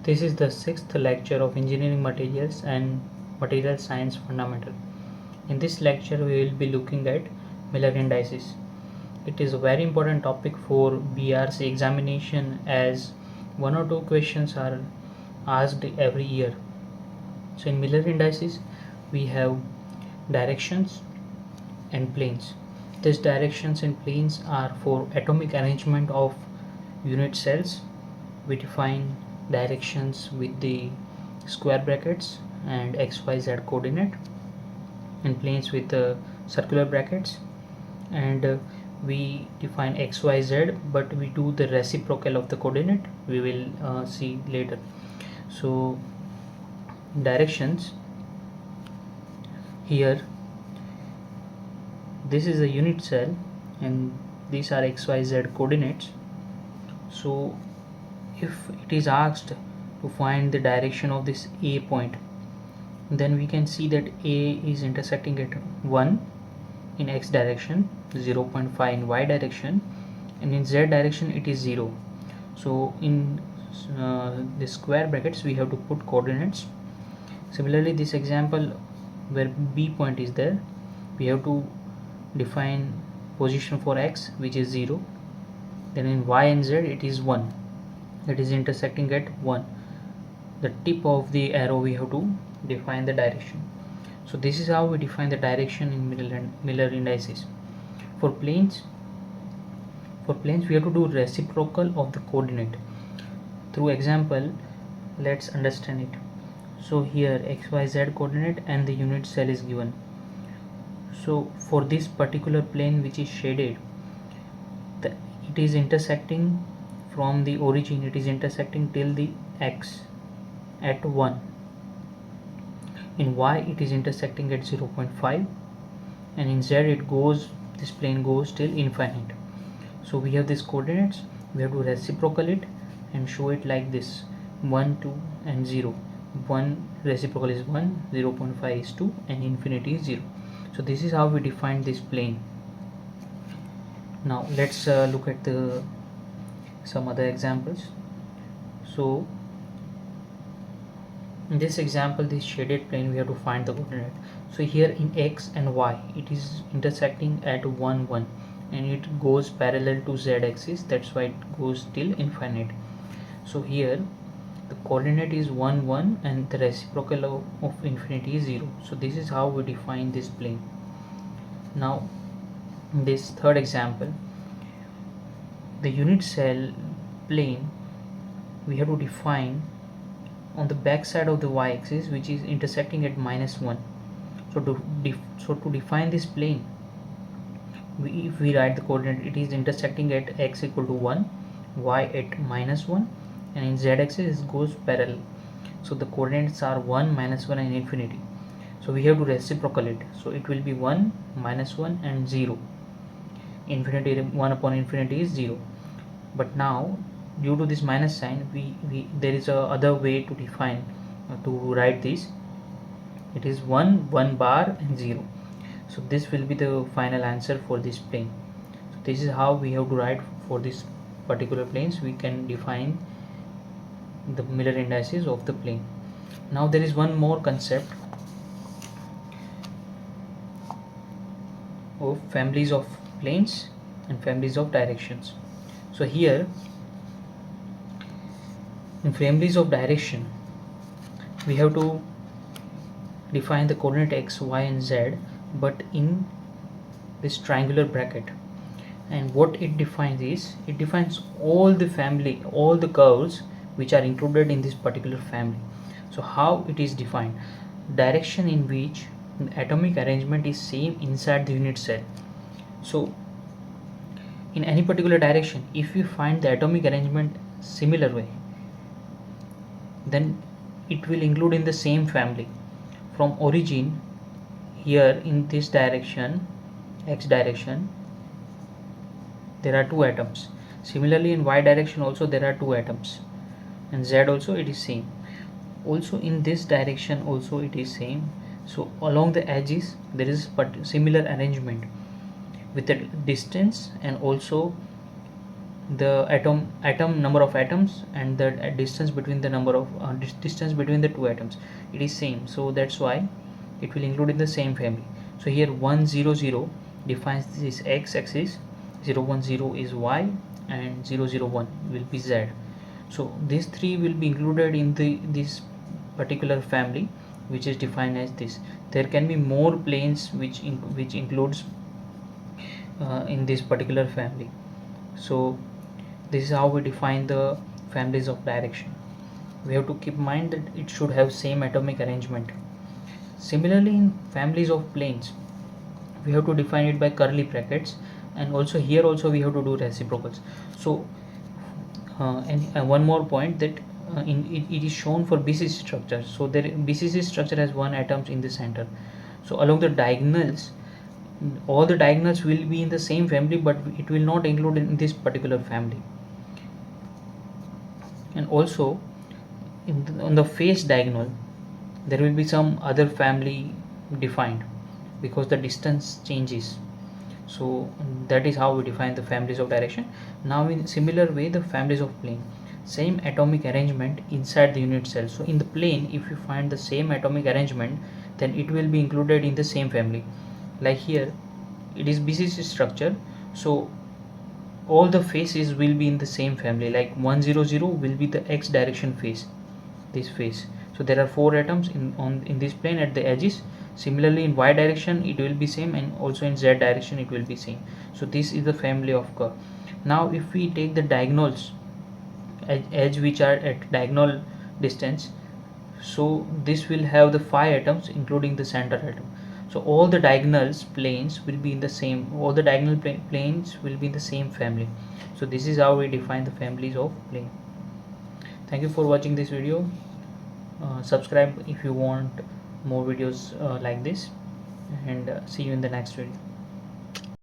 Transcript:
This is the sixth lecture of Engineering Materials and Material Science Fundamental. In this lecture, we will be looking at Miller indices. It is a very important topic for BRC examination as one or two questions are asked every year. So in Miller indices, we have directions and planes. These directions and planes are for atomic arrangement of unit cells. We define directions with the square brackets and xyz coordinate, and planes with the circular brackets, and we define xyz, but we do the reciprocal of the coordinate. We will see later. So directions here, this is a unit cell and these are xyz coordinates. So if it is asked to find the direction of this A point, then we can see that A is intersecting at 1 in x direction, 0.5 in y direction, and in z direction it is 0. So in the square brackets we have to put coordinates. Similarly, this example where B point is there, we have to define position for x, which is 0. Then in y and z it is 1. It is intersecting at 1. The tip of the arrow we have to define the direction. So this is how we define the direction in Miller indices. For planes we have to do reciprocal of the coordinate. Through example, let's understand it. So here xyz coordinate and the unit cell is given. So for this particular plane which is shaded, it is intersecting from the origin, it is intersecting till the x at 1. In y it is intersecting at 0.5, and in z this plane goes till infinite. So we have these coordinates, we have to reciprocal it and show it like this: 1, 2 and 0. 1 reciprocal is 1, 0.5 is 2, and infinity is 0. So this is how we define this plane. Now let's look at some other examples. So in this example, this shaded plane, we have to find the coordinate. So here in x and y, it is intersecting at 1, 1, and it goes parallel to z axis. That's why it goes till infinite. So here the coordinate is 1, 1, and the reciprocal of infinity is 0. So this is how we define this plane. Now in this third example, the unit cell plane, we have to define on the back side of the y-axis, which is intersecting at -1. So to define this plane, if we write the coordinate, it is intersecting at x equal to 1, y at -1, and in z-axis it goes parallel. So the coordinates are 1, -1 and infinity. So we have to reciprocal it. So it will be 1, -1 and 0. Infinity, 1 upon infinity is 0. But now due to this minus sign, there is a other way to define to write this. It is 1 bar and 0. So this will be the final answer for this plane. So this is how we have to write for this particular planes. We can define the Miller indices of the plane. Now there is one more concept of families of planes and families of directions. So here in families of direction, we have to define the coordinate x, y and z, but in this triangular bracket. And what it defines is, it defines all the curves which are included in this particular family. So how it is defined? Direction in which the atomic arrangement is same inside the unit cell. So in any particular direction, if we find the atomic arrangement similar way, then it will include in the same family. From origin, here in this direction, x direction, there are 2 atoms. Similarly in y direction also there are 2 atoms, and z also it is same. Also in this direction also it is same. So along the edges there is similar arrangement with the distance and also the atom number of atoms and the distance between the number of distance between the two atoms, it is same, so that's why it will include in the same family. So here 100 defines this x axis, 010 is y, and 001 will be z. So these three will be included in this particular family, which is defined as this. There can be more planes which includes in this particular family. So this is how we define the families of direction. We have to keep in mind that it should have same atomic arrangement. Similarly, in families of planes, we have to define it by curly brackets, and also here also we have to do reciprocals. So and one more point, that it is shown for BCC structure. So there BCC structure has one atom in the center. So along the diagonals, all the diagonals will be in the same family, but it will not include in this particular family. And also on the face diagonal, there will be some other family defined because the distance changes. So that is how we define the families of direction. Now in similar way, the families of plane, same atomic arrangement inside the unit cell. So in the plane, if you find the same atomic arrangement, then it will be included in the same family. Like here it is BCC structure, so all the faces will be in the same family. Like 100 will be the x direction face, this face. So there are 4 atoms in this plane at the edges. Similarly in y direction it will be same, and also in z direction it will be same. So this is the family of curve. Now if we take the diagonals, edge which are at diagonal distance, so this will have the 5 atoms including the center atom. So all the diagonals planes will be in the same, all the diagonal planes will be in the same family. So this is how we define the families of plane. Thank you for watching this video. Subscribe if you want more videos like this, and see you in the next video.